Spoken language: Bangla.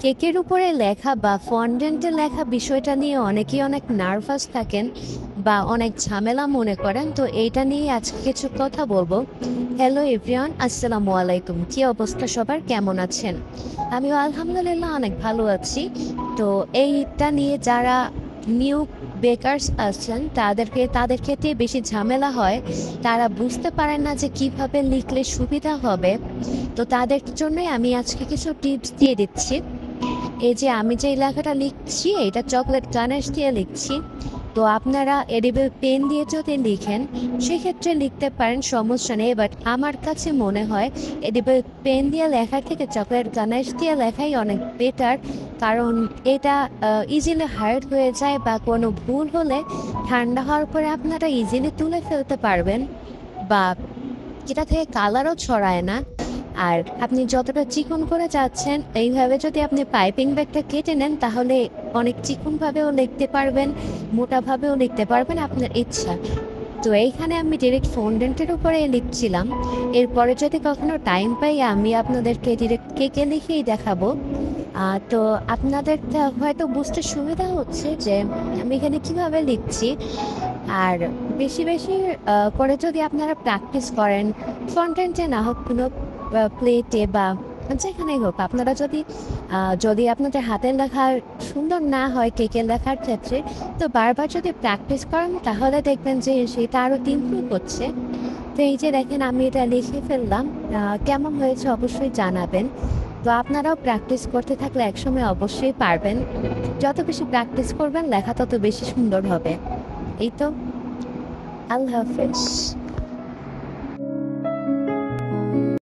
কেকের উপরে লেখা বা ফন্ডেন্টে লেখা বিষয়টা নিয়ে অনেকেই অনেক নার্ভাস থাকেন বা অনেক ঝামেলা মনে করেন। তো এইটা নিয়ে আজকে কিছু কথা বলবো। হ্যালো এভরিওয়ান, আসসালামু আলাইকুম। কি অবস্থা সবার, কেমন আছেন? আমিও আলহামদুলিল্লাহ অনেক ভালো আছি। তো এইটা নিয়ে যারা নিউ বেকারস আছেন তাদের ক্ষেত্রে বেশি ঝামেলা হয়। তারা বুঝতে পারেন না যে কিভাবে লিখলে সুবিধা হবে। তো তাদের জন্যই আমি আজকে কিছু টিপস দিয়ে দিচ্ছি। এই যে আমি যে লেখাটা লিখছি এটা চকলেট গানাশ দিয়ে লিখছি। তো আপনারা এডিবল পেন দিয়ে যদি লিখেন সেক্ষেত্রে লিখতে পারেন, সমস্যা নেই। বাট আমার কাছে মনে হয় এডিবল পেন দিয়ে লেখা থেকে চকলেট গানাশ দিয়ে লেখাই অনেক বেটার। কারণ এটা ইজিলি হার্ড হয়ে যায় বা কোনো ভুল হলে ঠান্ডা হওয়ার পরে আপনারা ইজিলি তুলে ফেলতে পারবেন, বা এটা থেকে কালারও ছড়ায় না। আর আপনি যতটা চিকন করে যাচ্ছেন এইভাবে যদি আপনি পাইপিং ব্যাগটা কেটে নেন তাহলে অনেক চিকনভাবেও লিখতে পারবেন, মোটাভাবেও লিখতে পারবেন, আপনার ইচ্ছা। তো এইখানে আমি ডিরেক্ট ফন্ডেন্টের উপরে লিখছিলাম। এরপরে যদি কখনো টাইম পাই আমি আপনাদেরকে ডিরেক্ট কেকে লিখেই দেখাবো। তো আপনাদের হয়তো বুঝতে সুবিধা হচ্ছে যে আমি এখানে কিভাবে লিখছি। আর বেশি বেশি করে যদি আপনারা প্র্যাকটিস করেন, ফন্টেন্টে না হোক কোনো প্লেটে বা যেখানেই হোক, আপনারা যদি আপনাদের হাতের লেখা সুন্দর না হয় কেকের লেখার ক্ষেত্রে, তো বারবার যদি প্র্যাকটিস করেন তাহলে দেখবেন যে সেটা আরও ইমপ্রুভ হচ্ছে। তো এই যে দেখেন আমি এটা লিখে ফেললাম, কেমন হয়েছে অবশ্যই জানাবেন। তো আপনারাও প্র্যাকটিস করতে থাকলে একসময় অবশ্যই পারবেন। যত বেশি প্র্যাকটিস করবেন লেখা তত বেশি সুন্দর হবে। এই তো। আল্লাহ হাফেজ।